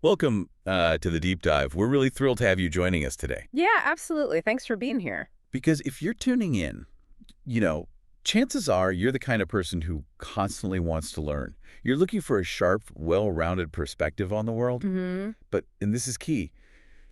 Welcome to the Deep Dive. We're really thrilled to have you joining us today. Yeah, absolutely. Thanks for being here. Because if you're tuning in, you know, chances are you're the kind of person who constantly wants to learn. You're looking for a sharp, well-rounded perspective on the world. But, and this is key,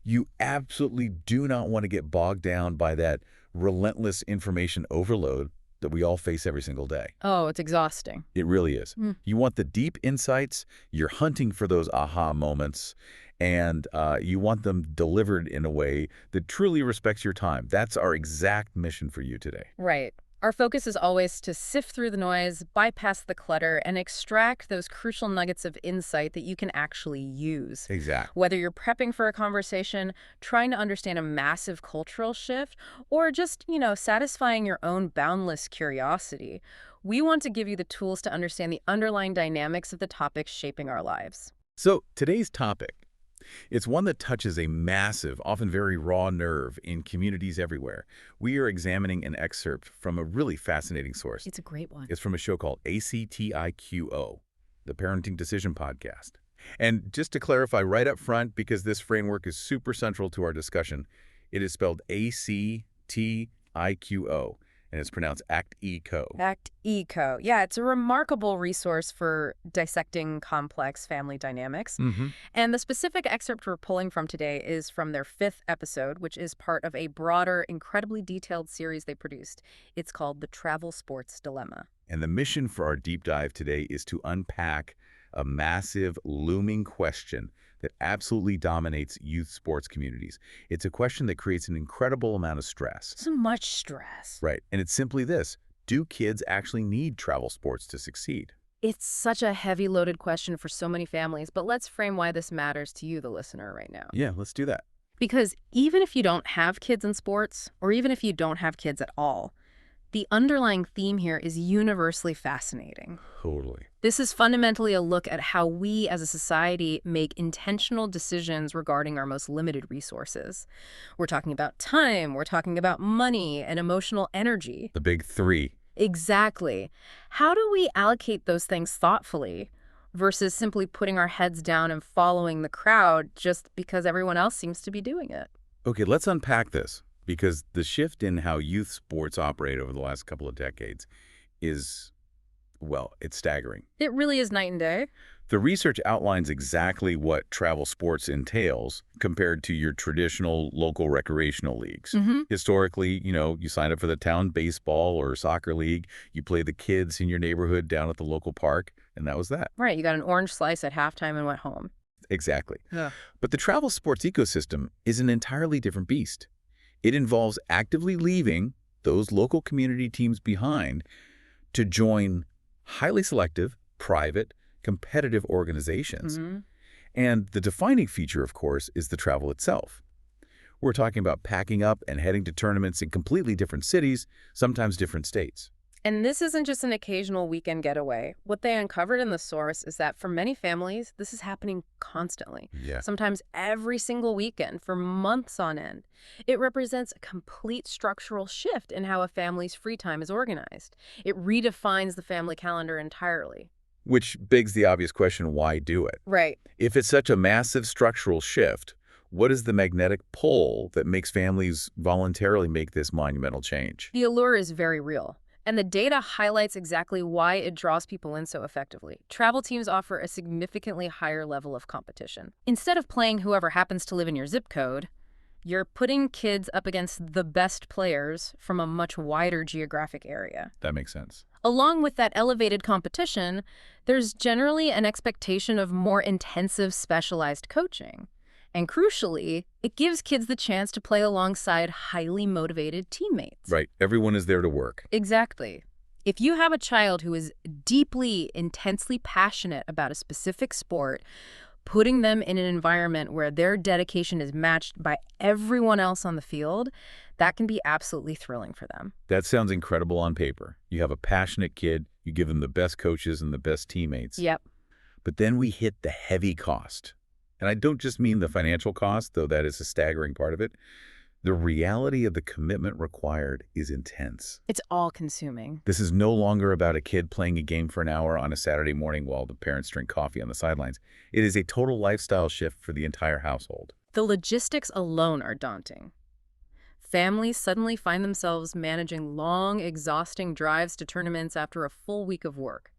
you absolutely do not want to get bogged down by that relentless information overload that we all face every single day. Oh, it's exhausting. It really is. Mm. You want the deep insights, you're hunting for those aha moments, and you want them delivered in a way that truly respects your time. That's our exact mission for you today. Right. Our focus is always to sift through the noise, bypass the clutter, and extract those crucial nuggets of insight that you can actually use. Exactly. Whether you're prepping for a conversation, trying to understand a massive cultural shift, or just, satisfying your own boundless curiosity, we want to give you the tools to understand the underlying dynamics of the topics shaping our lives. So today's topic, it's one that touches a massive, often very raw nerve in communities everywhere. We are examining an excerpt from a really fascinating source. It's a great one. It's from a show called ACTIQO, the Parenting Decision Podcast. And just to clarify right up front, because this framework is super central to our discussion, it is spelled ACTIQO, and it's pronounced ACTIQO. ACTIQO. Yeah, it's a remarkable resource for dissecting complex family dynamics. And the specific excerpt we're pulling from today is from their 5th episode, which is part of a broader, incredibly detailed series they produced. It's called The Travel Sports Dilemma. And the mission for our deep dive today is to unpack a massive, looming question that absolutely dominates youth sports communities. It's a question that creates an incredible amount of stress. So much stress. Right. And it's simply this. Do kids actually need travel sports to succeed? It's such a heavy loaded question for so many families, but let's frame why this matters to you, the listener, right now. Yeah, let's do that. Because even if you don't have kids in sports, or even if you don't have kids at all, the underlying theme here is universally fascinating. Totally. This is fundamentally a look at how we as a society make intentional decisions regarding our most limited resources. We're talking about time, we're talking about money and emotional energy. The big three. Exactly. How do we allocate those things thoughtfully versus simply putting our heads down and following the crowd just because everyone else seems to be doing it? Okay, let's unpack this, because the shift in how youth sports operate over the last couple of decades is, well, it's staggering. It really is night and day. The research outlines exactly what travel sports entails compared to your traditional local recreational leagues. Historically, you sign up for the town baseball or soccer league, you play the kids in your neighborhood down at the local park, and that was that. Right, you got an orange slice at halftime and went home. Exactly. Yeah. But the travel sports ecosystem is an entirely different beast. It involves actively leaving those local community teams behind to join highly selective, private, competitive organizations. And the defining feature, of course, is the travel itself. We're talking about packing up and heading to tournaments in completely different cities, sometimes different states. And this isn't just an occasional weekend getaway. What they uncovered in the source is that for many families, this is happening constantly. Yeah. Sometimes every single weekend for months on end. It represents a complete structural shift in how a family's free time is organized. It redefines the family calendar entirely. Which begs the obvious question, why do it? Right. If it's such a massive structural shift, what is the magnetic pull that makes families voluntarily make this monumental change? The allure is very real. And the data highlights exactly why it draws people in so effectively. Travel teams offer a significantly higher level of competition. Instead of playing whoever happens to live in your zip code, you're putting kids up against the best players from a much wider geographic area. That makes sense. Along with that elevated competition, there's generally an expectation of more intensive specialized coaching. And crucially, it gives kids the chance to play alongside highly motivated teammates. Right. Everyone is there to work. Exactly. If you have a child who is deeply, intensely passionate about a specific sport, putting them in an environment where their dedication is matched by everyone else on the field, that can be absolutely thrilling for them. That sounds incredible on paper. You have a passionate kid, you give them the best coaches and the best teammates. Yep. But then we hit the heavy cost. And I don't just mean the financial cost, though that is a staggering part of it. The reality of the commitment required is intense. It's all-consuming. This is no longer about a kid playing a game for an hour on a Saturday morning while the parents drink coffee on the sidelines. It is a total lifestyle shift for the entire household. The logistics alone are daunting. Families suddenly find themselves managing long, exhausting drives to tournaments after a full week of work.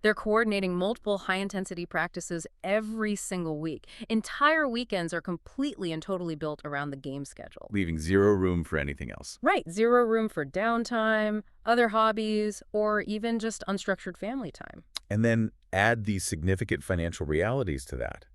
They're coordinating multiple high-intensity practices every single week. Entire weekends are completely and totally built around the game schedule. Leaving zero room for anything else. Right, zero room for downtime, other hobbies, or even just unstructured family time. And then add these significant financial realities to that.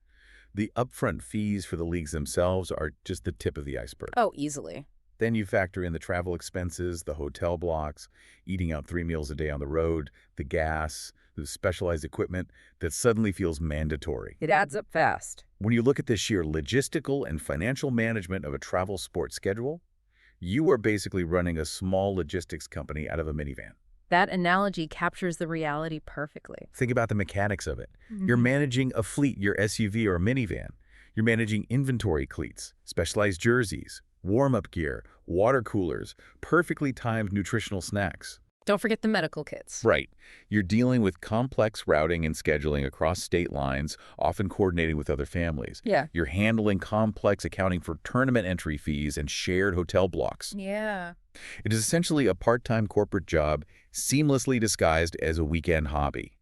The upfront fees for the leagues themselves are just the tip of the iceberg. Oh, easily. Then you factor in the travel expenses, the hotel blocks, eating out 3 meals a day on the road, the gas, the specialized equipment that suddenly feels mandatory. It adds up fast. When you look at the sheer logistical and financial management of a travel sports schedule, you are basically running a small logistics company out of a minivan. That analogy captures the reality perfectly. Think about the mechanics of it. You're managing a fleet, your SUV or a minivan. You're managing inventory cleats, specialized jerseys, warm-up gear, water coolers, perfectly timed nutritional snacks. Don't forget the medical kits. Right. You're dealing with complex routing and scheduling across state lines, often coordinating with other families. Yeah. You're handling complex accounting for tournament entry fees and shared hotel blocks. Yeah. It is essentially a part-time corporate job seamlessly disguised as a weekend hobby.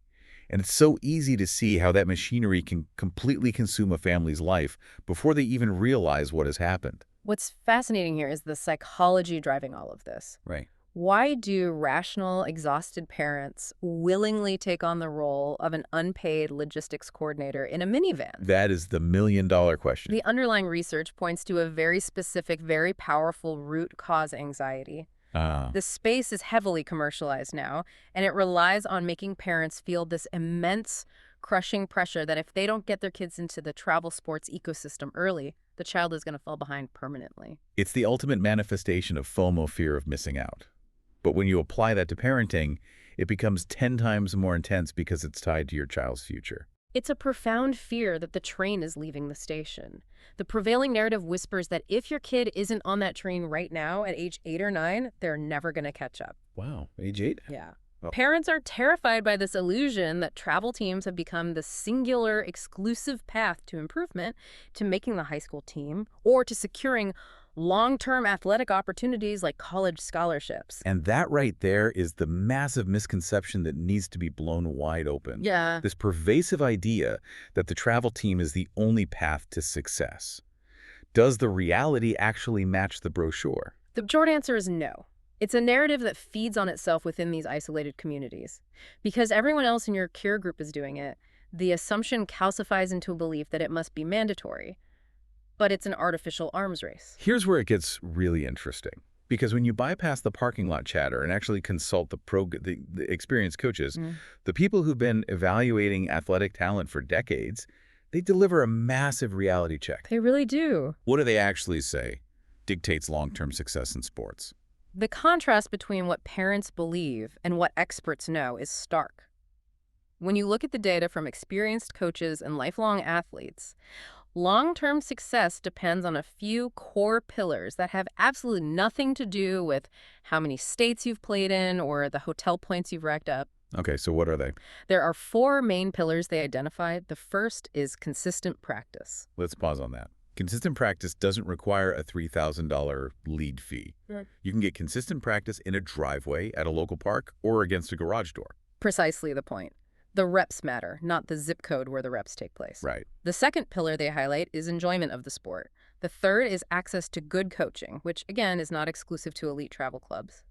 And it's so easy to see how that machinery can completely consume a family's life before they even realize what has happened. What's fascinating here is the psychology driving all of this. Right. Why do rational, exhausted parents willingly take on the role of an unpaid logistics coordinator in a minivan? That is the million-dollar question. The underlying research points to a very specific, very powerful root cause anxiety. The space is heavily commercialized now, and it relies on making parents feel this immense, crushing pressure that if they don't get their kids into the travel sports ecosystem early, the child is going to fall behind permanently. It's the ultimate manifestation of FOMO, fear of missing out. But when you apply that to parenting, it becomes 10 times more intense because it's tied to your child's future. It's a profound fear that the train is leaving the station. The prevailing narrative whispers that if your kid isn't on that train right now at age 8 or 9, they're never going to catch up. Wow, age 8? Yeah. Oh. Parents are terrified by this illusion that travel teams have become the singular, exclusive path to improvement, to making the high school team, or to securing long-term athletic opportunities like college scholarships. And that right there is the massive misconception that needs to be blown wide open. Yeah. This pervasive idea that the travel team is the only path to success. Does the reality actually match the brochure? The short answer is no. It's a narrative that feeds on itself within these isolated communities. Because everyone else in your peer group is doing it, the assumption calcifies into a belief that it must be mandatory. But it's an artificial arms race. Here's where it gets really interesting. Because when you bypass the parking lot chatter and actually consult the experienced coaches, the people who've been evaluating athletic talent for decades, they deliver a massive reality check. They really do. What do they actually say dictates long-term success in sports? The contrast between what parents believe and what experts know is stark. When you look at the data from experienced coaches and lifelong athletes, long-term success depends on a few core pillars that have absolutely nothing to do with how many states you've played in or the hotel points you've racked up. Okay, so what are they? There are 4 main pillars they identified. The first is consistent practice. Let's pause on that. Consistent practice doesn't require a $3,000 lead fee. Right. You can get consistent practice in a driveway at a local park or against a garage door. Precisely the point. The reps matter, not the zip code where the reps take place. Right. The second pillar they highlight is enjoyment of the sport. The third is access to good coaching, which, again, is not exclusive to elite travel clubs.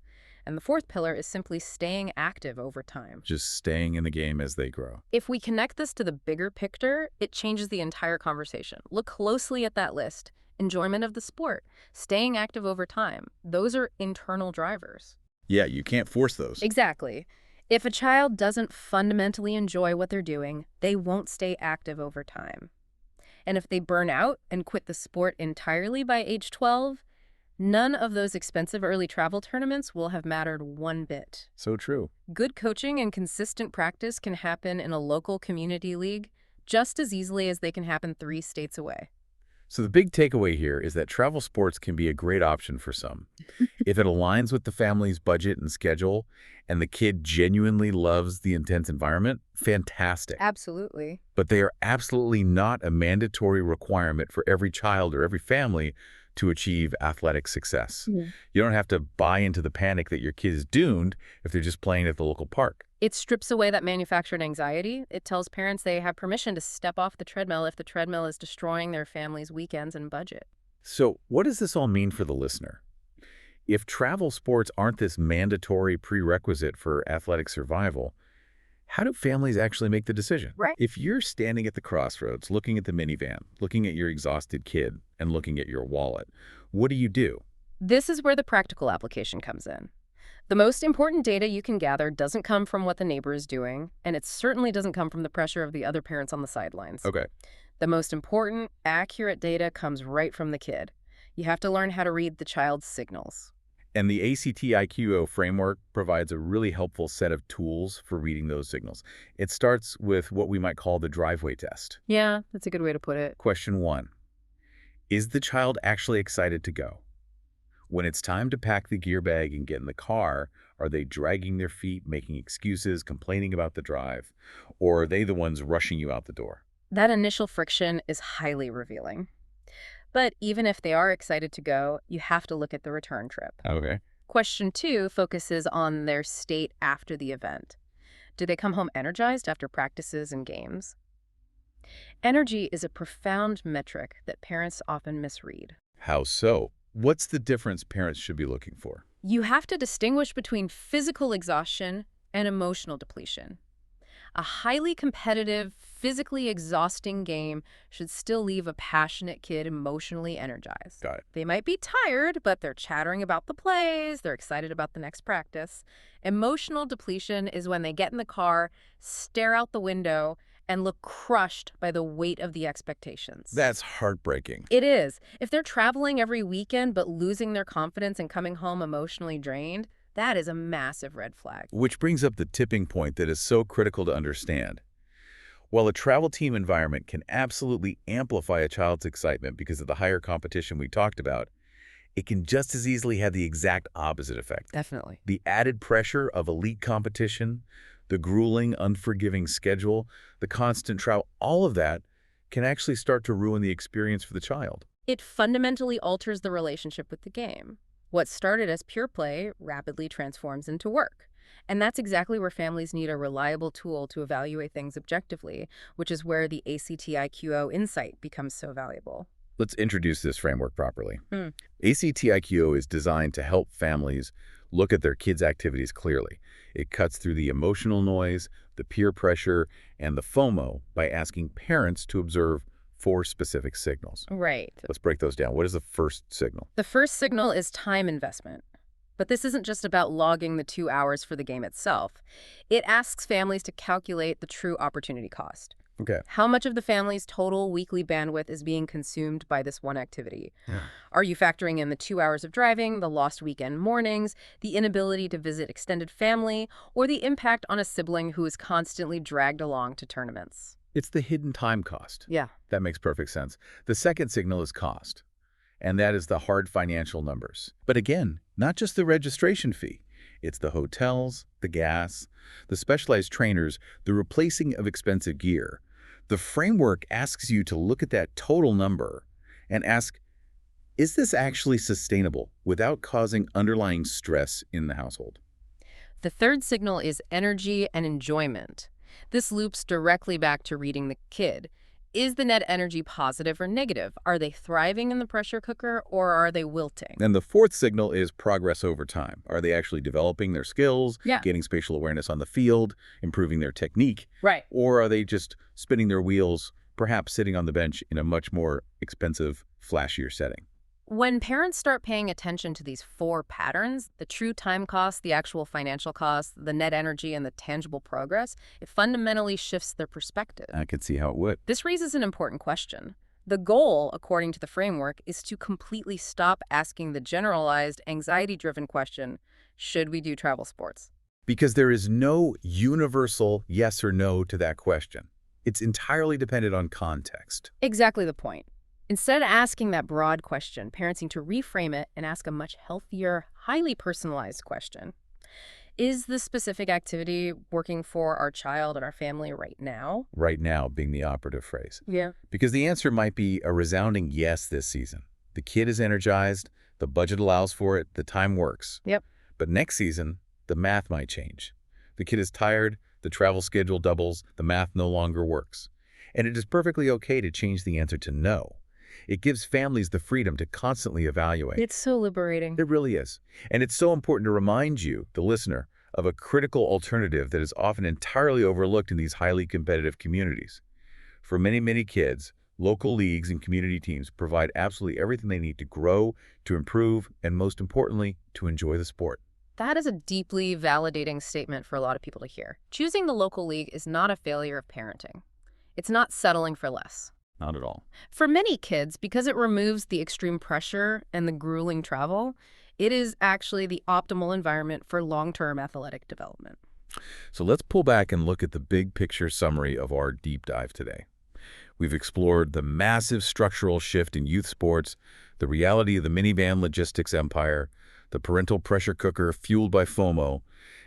And the fourth pillar is simply staying active over time. Just staying in the game as they grow. If we connect this to the bigger picture, it changes the entire conversation. Look closely at that list. Enjoyment of the sport, staying active over time. Those are internal drivers. Yeah, you can't force those. Exactly. If a child doesn't fundamentally enjoy what they're doing, they won't stay active over time. And if they burn out and quit the sport entirely by age 12, none of those expensive early travel tournaments will have mattered one bit. So true. Good coaching and consistent practice can happen in a local community league just as easily as they can happen 3 states away. So the big takeaway here is that travel sports can be a great option for some. If it aligns with the family's budget and schedule, and the kid genuinely loves the intense environment, fantastic. Absolutely. But they are absolutely not a mandatory requirement for every child or every family to achieve athletic success. Yeah. You don't have to buy into the panic that your kid is doomed if they're just playing at the local park. It strips away that manufactured anxiety. It tells parents they have permission to step off the treadmill if the treadmill is destroying their family's weekends and budget. So what does this all mean for the listener? If travel sports aren't this mandatory prerequisite for athletic survival, how do families actually make the decision? Right. If you're standing at the crossroads, looking at the minivan, looking at your exhausted kid, and looking at your wallet, what do? This is where the practical application comes in. The most important data you can gather doesn't come from what the neighbor is doing, and it certainly doesn't come from the pressure of the other parents on the sidelines. Okay. The most important, accurate data comes right from the kid. You have to learn how to read the child's signals. And the ACTIQO framework provides a really helpful set of tools for reading those signals. It starts with what we might call the driveway test. Yeah, that's a good way to put it. Question 1. Is the child actually excited to go? When it's time to pack the gear bag and get in the car, are they dragging their feet, making excuses, complaining about the drive? Or are they the ones rushing you out the door? That initial friction is highly revealing. But even if they are excited to go, you have to look at the return trip. Okay. Question 2 focuses on their state after the event. Do they come home energized after practices and games? Energy is a profound metric that parents often misread. How so? What's the difference parents should be looking for? You have to distinguish between physical exhaustion and emotional depletion. A highly competitive, physically exhausting game should still leave a passionate kid emotionally energized. Got it. They might be tired, but they're chattering about the plays, they're excited about the next practice. Emotional depletion is when they get in the car, stare out the window, and look crushed by the weight of the expectations. That's heartbreaking. It is. If they're traveling every weekend but losing their confidence and coming home emotionally drained, that is a massive red flag. Which brings up the tipping point that is so critical to understand. While a travel team environment can absolutely amplify a child's excitement because of the higher competition we talked about, it can just as easily have the exact opposite effect. Definitely. The added pressure of elite competition, the grueling, unforgiving schedule, the constant travel, all of that can actually start to ruin the experience for the child. It fundamentally alters the relationship with the game. What started as pure play rapidly transforms into work. And that's exactly where families need a reliable tool to evaluate things objectively, which is where the ACTIQO insight becomes so valuable. Let's introduce this framework properly. ACTIQO is designed to help families look at their kids' activities clearly. It cuts through the emotional noise, the peer pressure, and the FOMO by asking parents to observe 4 specific signals. Right. Let's break those down. What is the first signal? The first signal is time investment. But this isn't just about logging the 2 hours for the game itself. It asks families to calculate the true opportunity cost. Okay. How much of the family's total weekly bandwidth is being consumed by this one activity? Yeah. Are you factoring in the 2 hours of driving, the lost weekend mornings, the inability to visit extended family, or the impact on a sibling who is constantly dragged along to tournaments? It's the hidden time cost. Yeah. That makes perfect sense. The second signal is cost, and that is the hard financial numbers. But again, not just the registration fee. It's the hotels, the gas, the specialized trainers, the replacing of expensive gear. The framework asks you to look at that total number and ask, is this actually sustainable without causing underlying stress in the household? The third signal is energy and enjoyment. This loops directly back to reading the kid. Is the net energy positive or negative? Are they thriving in the pressure cooker or are they wilting? And the fourth signal is progress over time. Are they actually developing their skills, gaining spatial awareness on the field, improving their technique? Right. Or are they just spinning their wheels, perhaps sitting on the bench in a much more expensive, flashier setting? When parents start paying attention to these 4 patterns, the true time cost, the actual financial cost, the net energy, and the tangible progress, it fundamentally shifts their perspective. I could see how it would. This raises an important question. The goal, according to the framework, is to completely stop asking the generalized, anxiety-driven question, should we do travel sports? Because there is no universal yes or no to that question. It's entirely dependent on context. Exactly the point. Instead of asking that broad question, parents need to reframe it and ask a much healthier, highly personalized question. Is this specific activity working for our child and our family right now? Right now being the operative phrase. Yeah. Because the answer might be a resounding yes this season. The kid is energized, the budget allows for it, the time works. Yep. But next season, the math might change. The kid is tired, the travel schedule doubles, the math no longer works. And it is perfectly okay to change the answer to no. It gives families the freedom to constantly evaluate. It's so liberating. It really is. And it's so important to remind you, the listener, of a critical alternative that is often entirely overlooked in these highly competitive communities. For many, many kids, local leagues and community teams provide absolutely everything they need to grow, to improve, and most importantly, to enjoy the sport. That is a deeply validating statement for a lot of people to hear. Choosing the local league is not a failure of parenting. It's not settling for less. Not at all. For many kids, because it removes the extreme pressure and the grueling travel, it is actually the optimal environment for long-term athletic development. So let's pull back and look at the big picture summary of our deep dive today. We've explored the massive structural shift in youth sports, the reality of the minivan logistics empire, the parental pressure cooker fueled by FOMO,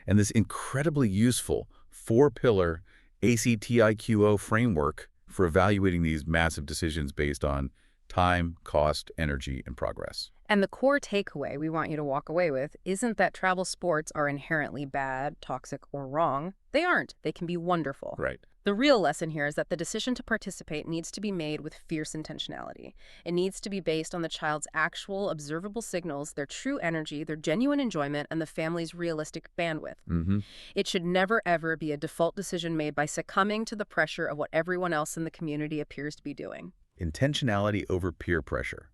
and this incredibly useful four-pillar ACTIQO framework for evaluating these massive decisions based on time, cost, energy, and progress. And the core takeaway we want you to walk away with isn't that travel sports are inherently bad, toxic, or wrong. They aren't. They can be wonderful. Right. The real lesson here is that the decision to participate needs to be made with fierce intentionality. It needs to be based on the child's actual observable signals, their true energy, their genuine enjoyment, and the family's realistic bandwidth. It should never, ever be a default decision made by succumbing to the pressure of what everyone else in the community appears to be doing. Intentionality over peer pressure.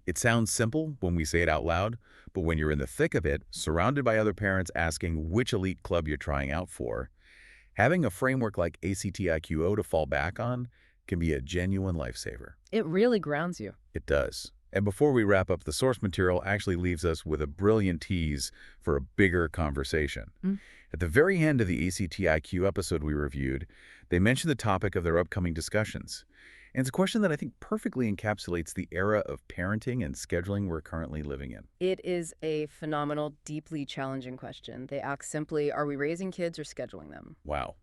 It sounds simple when we say it out loud, but when you're in the thick of it, surrounded by other parents asking which elite club you're trying out for, having a framework like ACTIQO to fall back on can be a genuine lifesaver. It really grounds you. It does. And before we wrap up, the source material actually leaves us with a brilliant tease for a bigger conversation. At the very end of the ACTIQ episode we reviewed, they mentioned the topic of their upcoming discussions. And it's a question that I think perfectly encapsulates the era of parenting and scheduling we're currently living in. It is a phenomenal, deeply challenging question. They ask simply, are we raising kids or scheduling them? Wow.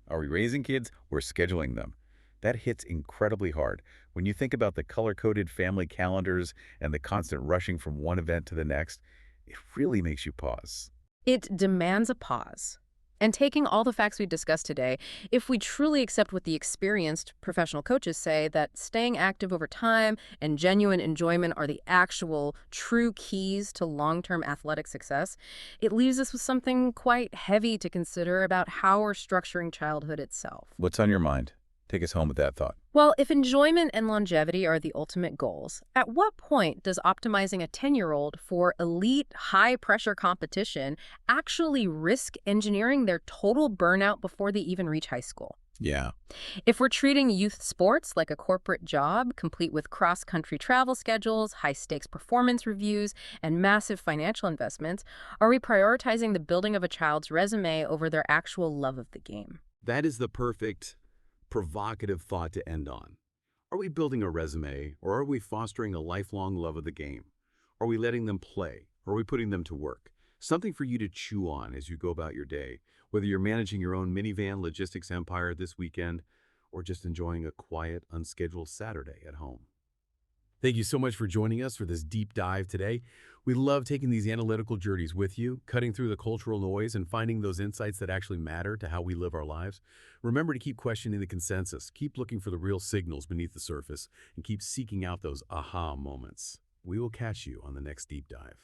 Are we raising kids or scheduling them? That hits incredibly hard when you think about the color-coded family calendars and the constant rushing from one event to the next. It really makes you pause. It demands a pause. And taking all the facts we discussed today, if we truly accept what the experienced professional coaches say, that staying active over time and genuine enjoyment are the actual, true keys to long-term athletic success, it leaves us with something quite heavy to consider about how we're structuring childhood itself. What's on your mind? Take us home with that thought. Well, if enjoyment and longevity are the ultimate goals, at what point does optimizing a 10-year-old for elite, high-pressure competition actually risk engineering their total burnout before they even reach high school? Yeah. If we're treating youth sports like a corporate job, complete with cross-country travel schedules, high-stakes performance reviews, and massive financial investments, are we prioritizing the building of a child's resume over their actual love of the game? That is the perfect, provocative thought to end on. Are we building a resume, or are we fostering a lifelong love of the game? Are we letting them play, or are we putting them to work? Something for you to chew on as you go about your day, whether you're managing your own minivan logistics empire this weekend, or just enjoying a quiet, unscheduled Saturday at home. Thank you so much for joining us for this deep dive today. We love taking these analytical journeys with you, cutting through the cultural noise and finding those insights that actually matter to how we live our lives. Remember to keep questioning the consensus, keep looking for the real signals beneath the surface, and keep seeking out those aha moments. We will catch you on the next deep dive.